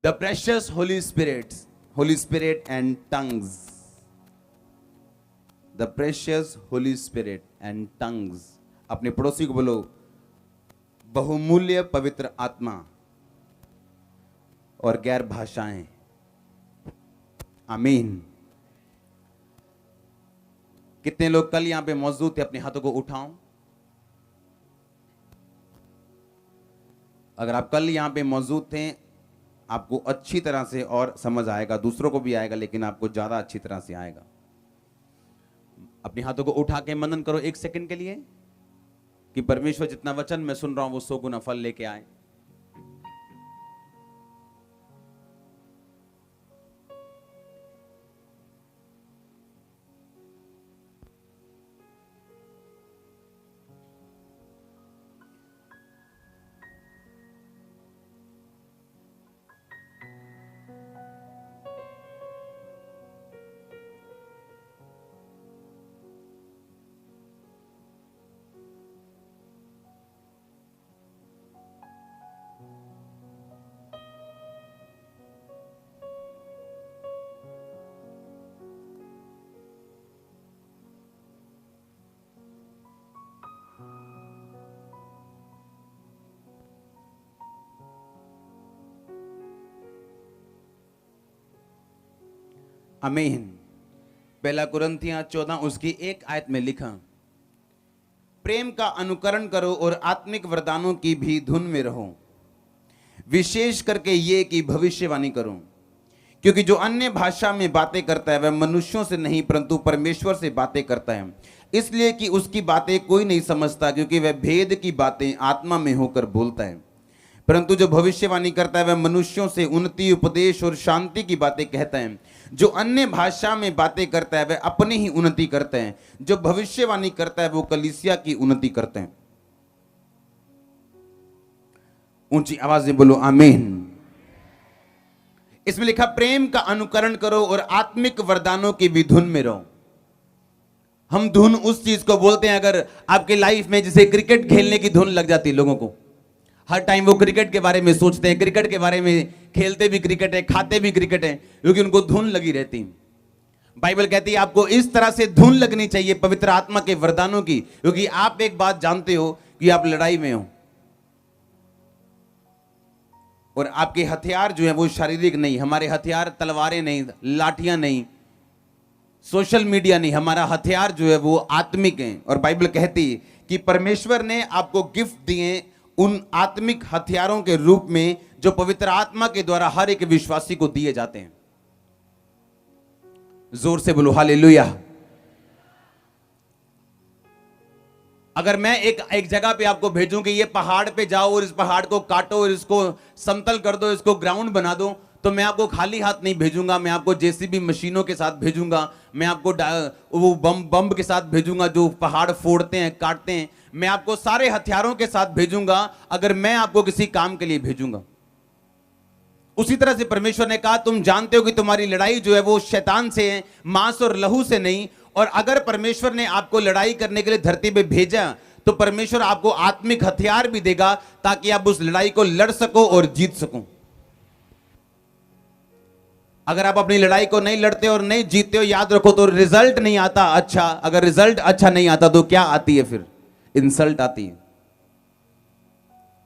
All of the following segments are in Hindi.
The precious Holy Spirit and tongues. The precious Holy Spirit and tongues. अपने पड़ोसी को बोलो, बहुमूल्य पवित्र आत्मा और गैर भाषाएं। आमीन। कितने लोग कल यहां पे मौजूद थे? अपने हाथों को उठाओ। अगर आप कल यहां पे मौजूद थे, आपको अच्छी तरह से और समझ आएगा, दूसरों को भी आएगा, लेकिन आपको ज्यादा अच्छी तरह से आएगा। अपने हाथों को उठा के मनन करो 1 सेकंड के लिए कि परमेश्वर जितना वचन मैं सुन रहा हूं वो 100 गुना फल लेके आए। आमीन। पहला कुरिन्थियों 14 उसकी 1 आयत में लिखा, प्रेम का अनुकरण करो और आत्मिक वरदानों की भी धुन में रहो, विशेष करके ये कि भविष्यवाणी करो, क्योंकि जो अन्य भाषा में बातें करता है वह मनुष्यों से नहीं परंतु परमेश्वर से बातें करता है, इसलिए कि उसकी बातें कोई नहीं समझता, क्योंकि वह भेद की बातें आत्मा में होकर बोलता है। परंतु जो भविष्यवाणी करता है वह मनुष्यों से उन्नति, उपदेश और शांति की बातें कहता है। जो अन्य भाषा में बातें करता है वह अपनी ही उन्नति करते हैं, जो भविष्यवाणी करता है वो कलीसिया की उन्नति करते हैं। ऊंची आवाज में बोलो आमीन। इसमें लिखा, प्रेम का अनुकरण करो और आत्मिक वरदानों की भी धुन में रहो। हम धुन उस चीज को बोलते हैं, अगर आपके लाइफ में जैसे क्रिकेट खेलने की धुन लग जाती है लोगों को, हर टाइम वो क्रिकेट के बारे में सोचते हैं, क्रिकेट के बारे में खेलते भी क्रिकेट है, खाते भी क्रिकेट है, क्योंकि उनको धुन लगी रहती है। बाइबल कहती है आपको इस तरह से धुन लगनी चाहिए पवित्र आत्मा के वरदानों की, क्योंकि आप एक बात जानते हो कि आप लड़ाई में हो और आपके हथियार जो है वो शारीरिक नहीं, हमारे हथियार तलवारें नहीं, लाठियां नहीं, सोशल मीडिया नहीं, हमारा हथियार जो है वो आत्मिक है। और बाइबल कहती है कि परमेश्वर ने आपको गिफ्ट दिए उन आत्मिक हथियारों के रूप में जो पवित्र आत्मा के द्वारा हर एक विश्वासी को दिए जाते हैं। जोर से बोलो हालेलुया। अगर मैं एक जगह पे आपको भेजूं कि ये पहाड़ पे जाओ और इस पहाड़ को काटो और इसको समतल कर दो, इसको ग्राउंड बना दो, तो मैं आपको खाली हाथ नहीं भेजूंगा, मैं आपको जेसीबी मशीनों के साथ भेजूंगा, मैं आपको वो बम के साथ भेजूंगा जो पहाड़ फोड़ते हैं, काटते हैं, मैं आपको सारे हथियारों के साथ भेजूंगा अगर मैं आपको किसी काम के लिए भेजूंगा। उसी तरह से परमेश्वर ने कहा, तुम जानते हो कि तुम्हारी लड़ाई जो है वो शैतान से है, मांस और लहू से नहीं। और अगर परमेश्वर ने आपको लड़ाई करने के लिए धरती पे भेजा तो परमेश्वर आपको आत्मिक हथियार भी देगा ताकि आप उस लड़ाई को लड़ सको और जीत सको। अगर आप अपनी लड़ाई को नहीं लड़ते और नहीं जीतते हो, याद रखो, तो रिजल्ट नहीं आता अच्छा। अगर रिजल्ट अच्छा नहीं आता तो क्या आती है? फिर इंसल्ट आती है।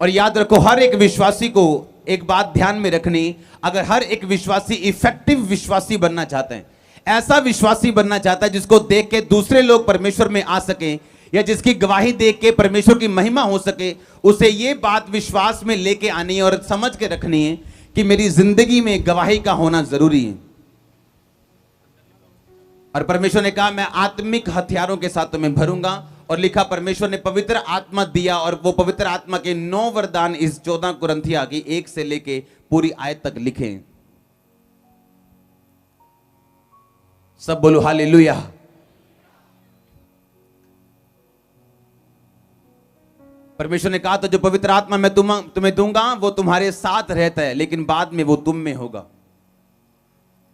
और याद रखो, हर एक विश्वासी को एक बात ध्यान में रखनी, अगर हर एक विश्वासी इफेक्टिव विश्वासी बनना चाहते हैं, ऐसा विश्वासी बनना चाहता है जिसको देख के दूसरे लोग परमेश्वर में आ सके या जिसकी गवाही देख के परमेश्वर की महिमा हो सके, उसे ये बात विश्वास में लेके आनी है और समझ के रखनी है कि मेरी जिंदगी में गवाही का होना जरूरी है। और परमेश्वर ने कहा, मैं आत्मिक हथियारों के साथ तुम्हें भरूंगा। और लिखा, परमेश्वर ने पवित्र आत्मा दिया और वो पवित्र आत्मा के 9 वरदान इस 14 कुरिन्थियों की 1 से लेके पूरी आयत तक लिखे। सब बोलो हालेलुया। परमेश्वर ने कहा, तो जो पवित्र आत्मा मैं तुम्हें दूंगा वो तुम्हारे साथ रहता है, लेकिन बाद में वो तुम में होगा।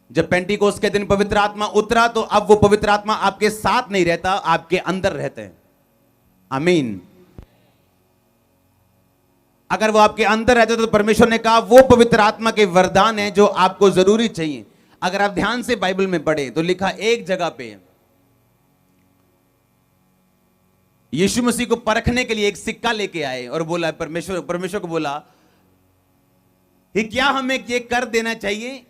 जब पेंटिकोस्ट के दिन पवित्र आत्मा उतरा तो अब वो पवित्र आत्मा आपके साथ नहीं रहता, आपके अंदर रहते हैं। आमीन। अगर वो आपके अंदर रहते तो परमेश्वर ने कहा वो पवित्र आत्मा के वरदान है जो आपको जरूरी चाहिए। अगर आप ध्यान से बाइबल में पढ़े तो लिखा एक जगह पे यीशु मसीह को परखने के लिए एक सिक्का लेके आए और बोला, परमेश्वर को बोला कि क्या हमें ये कर देना चाहिए?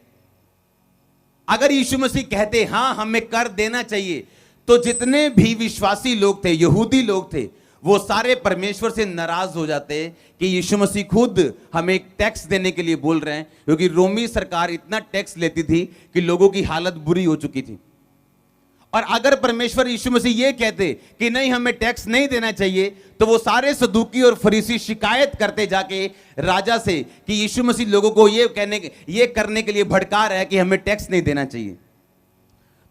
अगर यीशु मसीह कहते हां हमें कर देना चाहिए, तो जितने भी विश्वासी लोग थे, यहूदी लोग थे, वो सारे परमेश्वर से नाराज हो जाते कि यीशु मसीह खुद हमें एक टैक्स देने के लिए बोल रहे हैं, क्योंकि रोमी सरकार इतना टैक्स लेती थी कि लोगों की हालत बुरी हो चुकी थी। और अगर परमेश्वर यीशु मसीह ये कहते कि नहीं हमें टैक्स नहीं देना चाहिए, तो वो सारे सदूकी और फरीसी शिकायत करते जाके राजा से कि यीशु मसीह लोगों को ये करने के लिए भड़का रहा है कि हमें टैक्स नहीं देना चाहिए।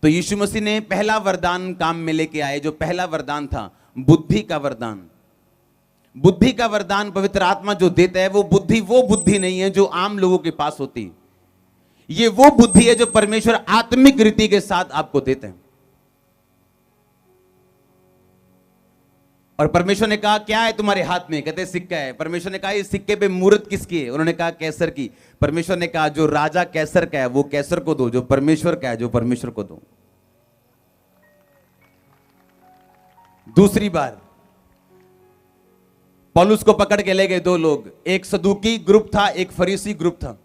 तो यीशु मसीह ने पहला वरदान काम में लेके आए। जो पहला वरदान था बुद्धि का वरदान। बुद्धि का वरदान पवित्र आत्मा जो देता है वो बुद्धि नहीं है जो आम लोगों के पास होती। ये वो बुद्धि है जो परमेश्वर आत्मिक रीति के साथ आपको देते हैं। और परमेश्वर ने कहा क्या है तुम्हारे हाथ में? कहते सिक्का है। परमेश्वर ने कहा इस सिक्के पे मूर्त किसकी है? उन्होंने कहा कैसर की। परमेश्वर ने कहा जो राजा कैसर का है वो कैसर को दो, जो परमेश्वर का है जो परमेश्वर को दो। दूसरी बार पौलुस को पकड़ के ले गए दो लोग, एक सदूकी ग्रुप था, एक फरीसी ग्रुप था,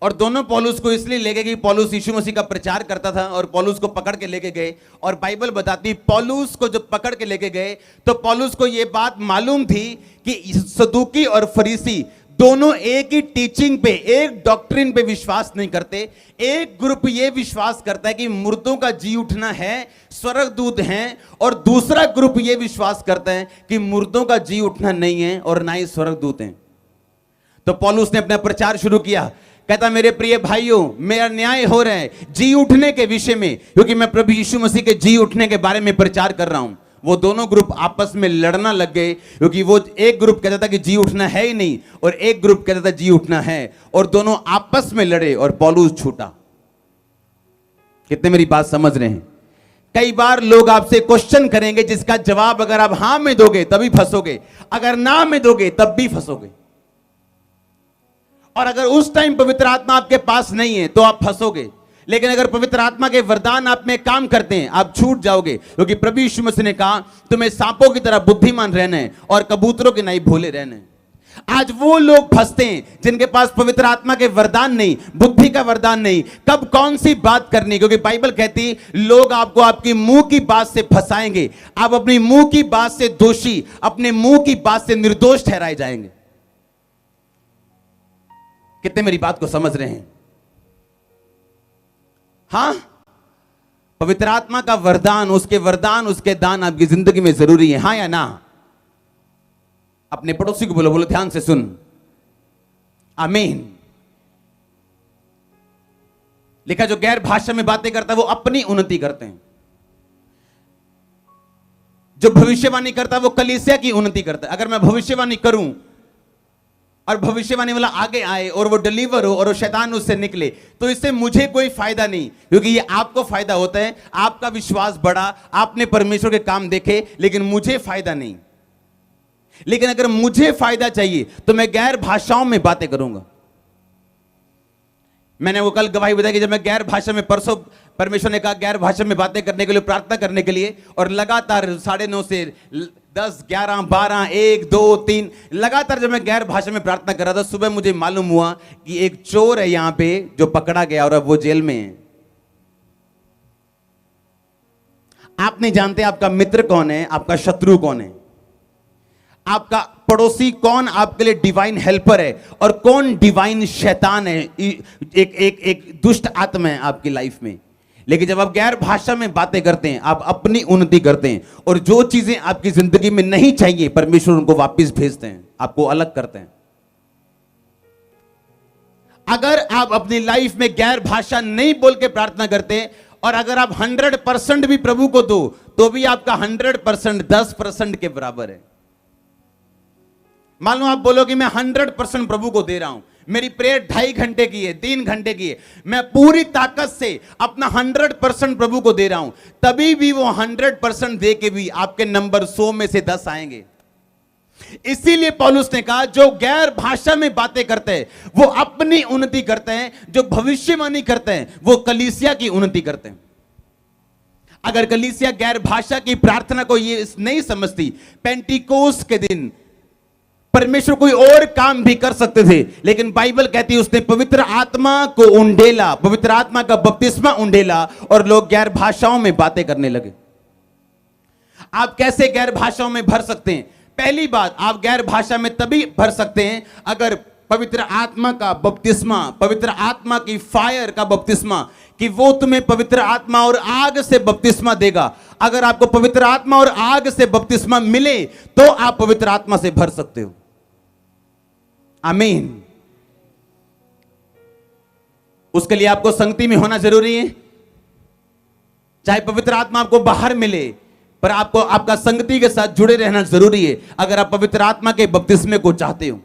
और दोनों पौलुस को इसलिए ले गए कि पौलुस यीशु मसीह का प्रचार करता था, और पौलुस को पकड़ के लेके गए। और बाइबल बताती पौलुस को जब पकड़ के लेके गए तो पौलुस को यह बात मालूम थी कि सदूकी और फरीसी दोनों एक ही टीचिंग पे, एक डॉक्ट्रिन पे विश्वास नहीं करते। एक ग्रुप ये विश्वास करता है कि मुर्दों का जी उठना है, स्वर्गदूत हैं, और दूसरा ग्रुप ये विश्वास करता है कि मुर्दों का जी उठना नहीं है और ना ही स्वर्गदूत हैं। तो पौलुस ने अपना प्रचार शुरू किया, कहता मेरे प्रिय भाइयों मेरा न्याय हो रहा है जी उठने के विषय में, क्योंकि मैं प्रभु यीशु मसीह के जी उठने के बारे में प्रचार कर रहा हूं। वो दोनों ग्रुप आपस में लड़ना लग गए, क्योंकि वो एक ग्रुप कहता था कि जी उठना है ही नहीं, और एक ग्रुप कहता था जी उठना है, और दोनों आपस में लड़े और पौलुस छूटा। कितने मेरी बात समझ रहे हैं? कई बार लोग आपसे क्वेश्चन करेंगे जिसका जवाब अगर आप हां में दोगे तभी फंसोगे, अगर ना में दोगे तब भी फंसोगे। और अगर उस टाइम पवित्र आत्मा आपके पास नहीं है तो आप फंसोगे, लेकिन अगर पवित्र आत्मा के वरदान आप में काम करते हैं आप छूट जाओगे, क्योंकि प्रभु यीशु मसीह ने कहा तुम्हें सांपों की तरह बुद्धिमान रहना है और कबूतरों के नहीं भोले रहना है। आज वो लोग फंसते हैं जिनके पास पवित्र आत्मा के वरदान नहीं, बुद्धि का वरदान नहीं, कब कौन सी बात करनी, क्योंकि बाइबल कहती लोग आपको आपकी मुंह की बात से फंसाएंगे, आप अपनी मुंह की बात से दोषी, अपने मुंह की बात से निर्दोष ठहराए जाएंगे। कितने मेरी बात को समझ रहे हैं? हां, पवित्र आत्मा का वरदान, उसके दान आपकी जिंदगी में जरूरी है, हां या ना? अपने पड़ोसी को बोलो ध्यान से सुन, आमीन। लिखा जो गैर भाषा में बातें करता है वो अपनी उन्नति करते हैं, जो भविष्यवाणी करता है वो कलीसिया की उन्नति करता है। अगर मैं भविष्यवाणी करूं और भविष्यवाणी वाला आगे आए और वो डिलीवर हो और वो शैतान उससे निकले, तो इससे मुझे कोई फायदा नहीं, क्योंकि ये आपको फायदा होता है, आपका विश्वास बढ़ा, आपने परमेश्वर के काम देखे, लेकिन मुझे फायदा नहीं। लेकिन अगर मुझे फायदा चाहिए तो मैं गैर भाषाओं में बातें करूंगा। मैंने वो कल गवाही बताई कि जब मैं गैर भाषा में, परसों परमेश्वर ने कहा गैर भाषा में बातें करने के लिए, प्रार्थना करने के लिए, और लगातार 9:30 से 10, 11, 12, 1, 2, 3 लगातार जब मैं गैर भाषा में प्रार्थना कर रहा था, सुबह मुझे मालूम हुआ कि एक चोर है यहां पे जो पकड़ा गया और अब वो जेल में है। आप नहीं जानते आपका मित्र कौन है, आपका शत्रु कौन है, आपका पड़ोसी कौन आपके लिए डिवाइन हेल्पर है और कौन डिवाइन शैतान है, एक दुष्ट आत्मा है आपकी लाइफ में। लेकिन जब आप गैर भाषा में बातें करते हैं आप अपनी उन्नति करते हैं, और जो चीजें आपकी जिंदगी में नहीं चाहिए परमेश्वर उनको वापस भेजते हैं, आपको अलग करते हैं। अगर आप अपनी लाइफ में गैर भाषा नहीं बोल के प्रार्थना करते, और अगर आप 100% भी प्रभु को दो तो भी आपका 100% 10% के बराबर है। मान लो आप बोलो कि मैं 100% प्रभु को दे रहा हूं, मेरी प्रेयर 2.5 घंटे की है, 3 घंटे की है, मैं पूरी ताकत से अपना 100% प्रभु को दे रहा हूं, तभी भी वो 100% दे के भी आपके नंबर 100 में से 10 आएंगे। इसीलिए पौलुस ने कहा जो गैर भाषा में बातें करते हैं वो अपनी उन्नति करते हैं, जो भविष्यवाणी करते हैं वो कलीसिया की उन्नति करते हैं। अगर कलीसिया गैर भाषा की प्रार्थना को ये नहीं समझती, पेंटिकोस्ट के दिन परमेश्वर कोई और काम भी कर सकते थे, लेकिन बाइबल कहती है उसने पवित्र आत्मा को उंडेला, पवित्र आत्मा का बपतिस्मा उंडेला और लोग गैर भाषाओं में बातें करने लगे। आप कैसे गैर भाषाओं में भर सकते हैं? पहली बात, आप गैर भाषा में तभी भर सकते हैं अगर पवित्र आत्मा का बपतिस्मा, पवित्र आत्मा की फायर का बपतिस्मा, कि वो तुम्हें पवित्र आत्मा और आग से बपतिस्मा देगा। अगर आपको पवित्र आत्मा और आग से बपतिस्मा मिले तो आप पवित्र आत्मा से भर सकते हो। आमीन। उसके लिए आपको संगति में होना जरूरी है। चाहे पवित्र आत्मा आपको बाहर मिले, पर आपको आपका संगति के साथ जुड़े रहना जरूरी है अगर आप पवित्र आत्मा के बपतिस्मे को चाहते हो।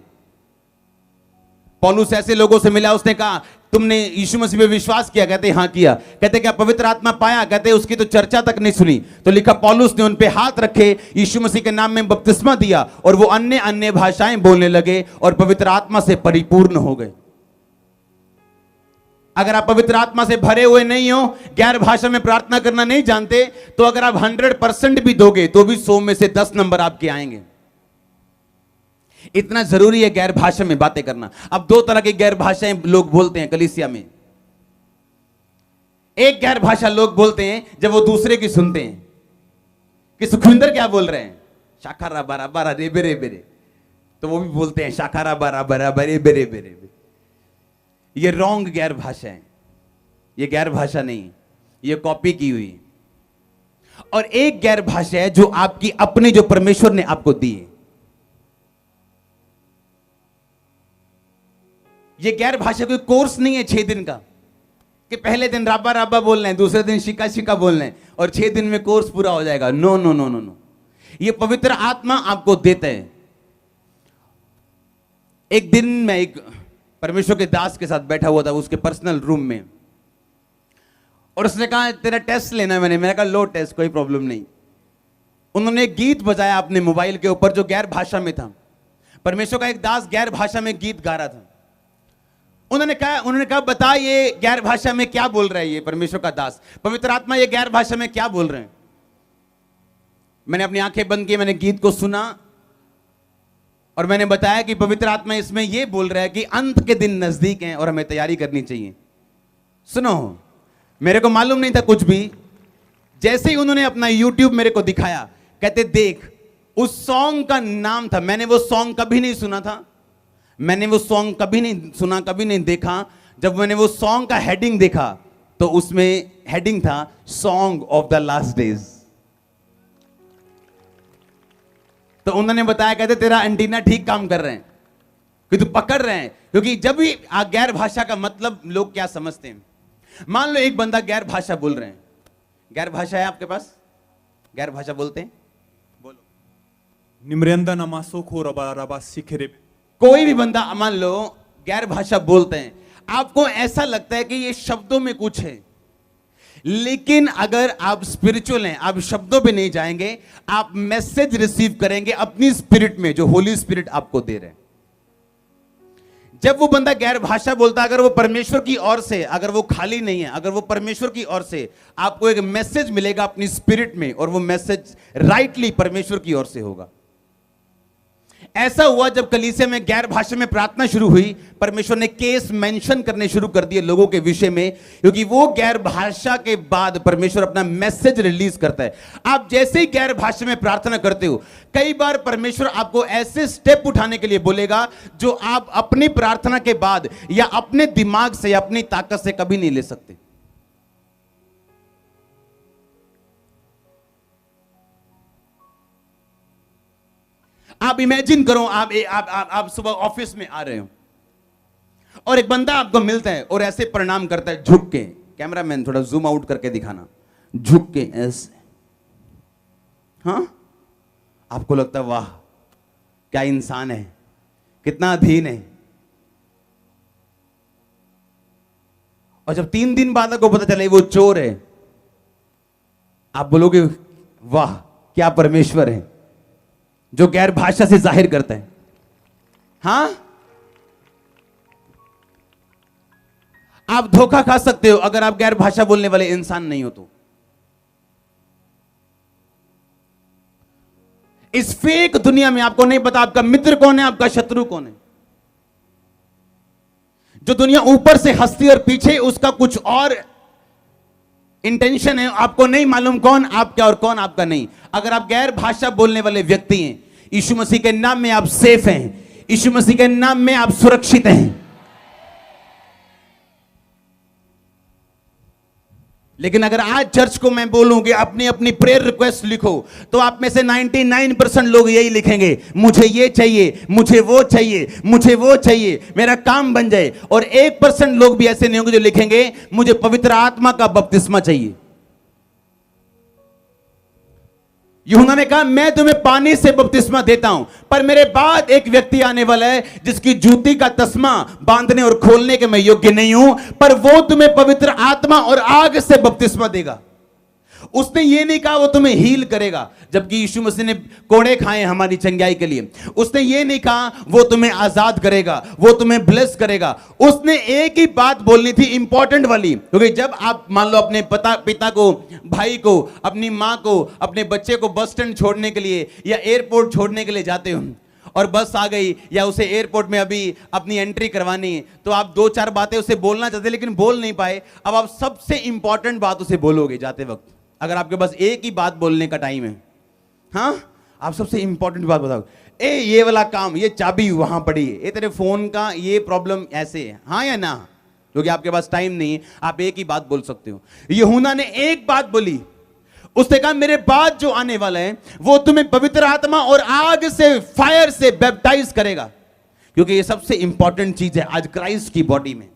पौलुस ऐसे लोगों से मिला, उसने कहा तुमने यीशु मसीह पे विश्वास किया? कहते हाँ किया। कहते क्या पवित्र आत्मा पाया? कहते उसकी तो चर्चा तक नहीं सुनी। तो लिखा पौलुस ने उन पे हाथ रखे, यीशु मसीह के नाम में बपतिस्मा दिया और वो अन्य अन्य भाषाएं बोलने लगे और पवित्र आत्मा से परिपूर्ण हो गए। अगर आप पवित्र आत्मा से भरे हुए नहीं हो, गैर भाषा में प्रार्थना करना नहीं जानते, तो अगर आप 100% भी दोगे तो भी 100 में से 10 नंबर आपके आएंगे। इतना जरूरी है गैर भाषा में बातें करना। अब दो तरह की गैर भाषाएं लोग बोलते हैं कलीसिया में। एक गैर भाषा लोग बोलते हैं जब वो दूसरे की सुनते हैं कि सुखविंदर क्या बोल रहे हैं, शाखारा बारा बारा रे बेरे बेरे, तो वो भी बोलते हैं शाखारा बारा बारा बरे बेरे बेरे। ये रॉन्ग गैर भाषा है, ये गैर भाषा नहीं, ये कॉपी की हुई। और एक गैर भाषा है जो आपकी अपने, जो परमेश्वर ने आपको दी है। ये गैर भाषा कोई कोर्स नहीं है 6 दिन का, कि पहले दिन राबा राबा बोलना है, दूसरे दिन शिका शिका बोलना है और 6 दिन में कोर्स पूरा हो जाएगा। No no no no no, ये पवित्र आत्मा आपको देता है। एक दिन मैं एक परमेश्वर के दास के साथ बैठा हुआ था उसके पर्सनल रूम में, और उसने कहा तेरा टेस्ट लेना है। मैंने कहा लो टेस्ट, कोई प्रॉब्लम नहीं। उन्होंने एक गीत बजाया अपने मोबाइल के ऊपर जो गैर भाषा में था। परमेश्वर का एक दास गैर भाषा में गीत गा रहा था। उन्होंने कहा बता ये गैर भाषा में क्या बोल रहा है ये परमेश्वर का दास, पवित्र आत्मा ये गैर भाषा में क्या बोल रहे हैं। मैंने अपनी आंखें बंद की, मैंने गीत को सुना और मैंने बताया कि पवित्र आत्मा इसमें यह बोल रहा है कि अंत के दिन नजदीक हैं और हमें तैयारी करनी चाहिए। सुनो, मेरे को मालूम नहीं था कुछ भी। जैसे ही उन्होंने अपना YouTube मेरे को दिखाया, कहते देख, उस सॉन्ग का नाम था, मैंने वो सॉन्ग कभी नहीं सुना था, मैंने वो सॉन्ग कभी नहीं सुना, कभी नहीं देखा। जब मैंने वो सॉन्ग का हेडिंग देखा तो उसमें हेडिंग था song of the last days. तो उन्होंने बताया, कहते तेरा एंटीना ठीक काम कर रहे हैं कि तू पकड़ रहे हैं। क्योंकि जब भी गैर भाषा का मतलब लोग क्या समझते हैं, मान लो एक बंदा गैर भाषा बोल रहे हैं। गैर भाषा है आपके पास? गैर भाषा बोलते हैं? बोलो। निम्रेंदा नमासो खो रबा रबा सिखरे। कोई भी बंदा मान लो गैर भाषा बोलते हैं, आपको ऐसा लगता है कि ये शब्दों में कुछ है, लेकिन अगर आप स्पिरिचुअल हैं, आप शब्दों पे नहीं जाएंगे, आप मैसेज रिसीव करेंगे अपनी स्पिरिट में जो होली स्पिरिट आपको दे रहे हैं। जब वो बंदा गैर भाषा बोलता है, अगर वो परमेश्वर की ओर से, अगर वो खाली नहीं है, अगर वो परमेश्वर की ओर से, आपको एक मैसेज मिलेगा अपनी स्पिरिट में, और वो मैसेज राइटली परमेश्वर की ओर से होगा। ऐसा हुआ जब कलीसिया में गैर भाषा में प्रार्थना शुरू हुई, परमेश्वर ने केस मेंशन करने शुरू कर दिए लोगों के विषय में, क्योंकि वो गैर भाषा के बाद परमेश्वर अपना मैसेज रिलीज करता है। आप जैसे ही गैर भाषा में प्रार्थना करते हो, कई बार परमेश्वर आपको ऐसे स्टेप उठाने के लिए बोलेगा जो आप अपनी प्रार्थना के बाद या अपने दिमाग से या अपनी ताकत से कभी नहीं ले सकते। आप इमेजिन करो, आप सुबह ऑफिस में आ रहे हो और एक बंदा आपको मिलता है और ऐसे प्रणाम करता है झुक के। कैमरामैन थोड़ा जूम आउट करके दिखाना, झुक के ऐसे। हाँ, आपको लगता है वाह क्या इंसान है, कितना अधीन है। और जब 3 दिन बाद आपको पता चले वो चोर है, आप बोलोगे वाह क्या परमेश्वर है। जो गैर भाषा से जाहिर करता है। हां, आप धोखा खा सकते हो अगर आप गैर भाषा बोलने वाले इंसान नहीं हो तो। इस फेक दुनिया में आपको नहीं पता आपका मित्र कौन है, आपका शत्रु कौन है। जो दुनिया ऊपर से हंसती और पीछे उसका कुछ और इंटेंशन है, आपको नहीं मालूम कौन आपका और कौन आपका नहीं। अगर आप गैर भाषा बोलने वाले व्यक्ति हैं, यीशु मसीह के नाम में आप सेफ हैं, यीशु मसीह के नाम में आप सुरक्षित हैं। लेकिन अगर आज चर्च को मैं बोलूं कि अपनी अपनी प्रेयर रिक्वेस्ट लिखो, तो आप में से 99% लोग यही लिखेंगे, मुझे ये चाहिए, मुझे वो चाहिए, मुझे वो चाहिए, मेरा काम बन जाए। और 1% लोग भी ऐसे नहीं होंगे जो लिखेंगे, मुझे पवित्र आत्मा का बपतिस्मा चाहिए। यूहन्ना ने कहा, मैं तुम्हें पानी से बपतिस्मा देता हूं, पर मेरे बाद एक व्यक्ति आने वाला है जिसकी जूती का तस्मा बांधने और खोलने के मैं योग्य नहीं हूं, पर वो तुम्हें पवित्र आत्मा और आग से बपतिस्मा देगा। उसने ये नहीं कहा वो तुम्हें हील करेगा, जबकि यीशु मसीह ने कोड़े खाए हमारी चंगाई के लिए। उसने ये नहीं कहा वो तुम्हें आजाद करेगा, वो तुम्हें ब्लेस करेगा। उसने एक ही बात बोलनी थी, इंपॉर्टेंट वाली, क्योंकि जब आप मान लो अपने पिता को, भाई को, अपनी माँ को, अपने बच्चे को बस स्टैंड छोड़ने के लिए या एयरपोर्ट छोड़ने के लिए जाते हो और बस आ गई या उसे एयरपोर्ट में अभी अपनी एंट्री करवानी है, तो आप 2-4 बातें उसे बोलना चाहते लेकिन बोल नहीं पाए। अब आप सबसे इंपॉर्टेंट बात उसे बोलोगे जाते वक्त। अगर आपके पास एक ही बात बोलने का टाइम है, हाँ, आप सबसे इंपॉर्टेंट बात बताओ, ए ये वाला काम, ये चाबी वहां पड़ी है, ये तेरे फोन का ये प्रॉब्लम ऐसे है, हाँ या ना? क्योंकि आपके पास टाइम नहीं है, आप एक ही बात बोल सकते हो। यूहन्ना ने एक बात बोली, उसने कहा मेरे बाद जो आने वाला है वो तुम्हें पवित्र आत्मा और आग से, फायर से बैप्टाइज करेगा। क्योंकि ये सबसे इंपॉर्टेंट चीज है आज क्राइस्ट की बॉडी में।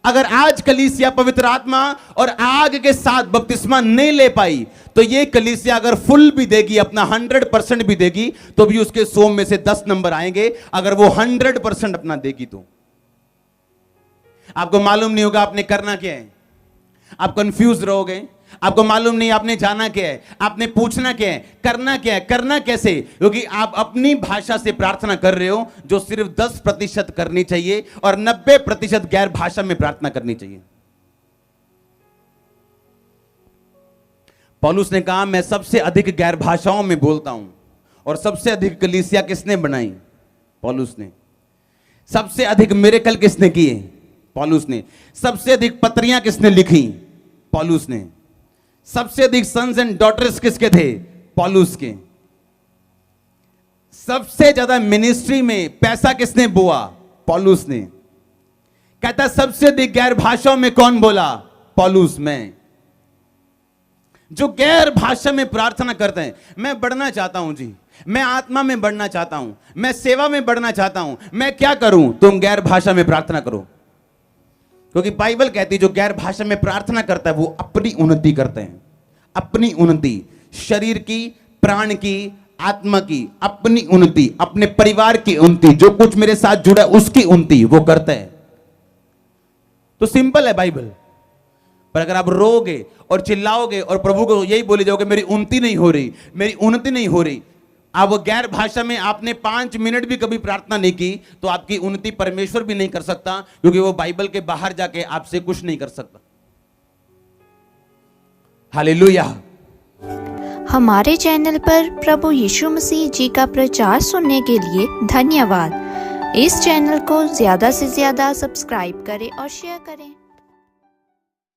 अगर आज कलीसिया पवित्र आत्मा और आग के साथ बपतिस्मा नहीं ले पाई, तो ये कलीसिया अगर फुल भी देगी, अपना 100% भी देगी, तो भी उसके 100 में से 10 नंबर आएंगे। अगर वो 100% अपना देगी तो आपको मालूम नहीं होगा आपने करना क्या है, आप कंफ्यूज रहोगे, आपको मालूम नहीं आपने जाना क्या है, आपने पूछना क्या है, करना क्या है, करना कैसे, क्योंकि आप अपनी भाषा से प्रार्थना कर रहे हो जो सिर्फ 10% करनी चाहिए और 90% गैर भाषा में प्रार्थना करनी चाहिए। पौलुस ने कहा मैं सबसे अधिक गैर भाषाओं में बोलता हूं। और सबसे अधिक कलीसिया किसने बनाई? पौलुस ने। सबसे अधिक मिरेकल किसने किए? पौलुस ने। सबसे अधिक पत्रियां किसने लिखी? पौलुस ने। सबसे अधिक सन्स एंड डॉटर्स किसके थे? पौलुस के। सबसे ज्यादा मिनिस्ट्री में पैसा किसने बोआ? पौलुस ने। कहता सबसे अधिक गैर भाषाओं में कौन बोला? पौलुस। में जो गैर भाषा में प्रार्थना करते हैं, मैं बढ़ना चाहता हूं जी, मैं आत्मा में बढ़ना चाहता हूं, मैं सेवा में बढ़ना चाहता हूं, मैं क्या करूं? तुम गैर भाषा में प्रार्थना करो। क्योंकि बाइबल कहती है जो गैर भाषा में प्रार्थना करता है वो अपनी उन्नति करते हैं। अपनी उन्नति, शरीर की, प्राण की, आत्मा की अपनी उन्नति, अपने परिवार की उन्नति, जो कुछ मेरे साथ जुड़ा है उसकी उन्नति वो करते हैं। तो सिंपल है बाइबल। पर अगर आप रोगे और चिल्लाओगे और प्रभु को यही बोले जाओगे मेरी उन्नति नहीं हो रही, मेरी उन्नति नहीं हो रही, आप वो गैर भाषा में आपने 5 मिनट भी कभी प्रार्थना नहीं की, तो आपकी उन्नति परमेश्वर भी नहीं कर सकता, क्योंकि वो बाइबल के बाहर जाके आपसे कुछ नहीं कर सकता। हालेलुया। हमारे चैनल पर प्रभु यीशु मसीह जी का प्रचार सुनने के लिए धन्यवाद। इस चैनल को ज्यादा से ज्यादा सब्सक्राइब करें और शेयर करें।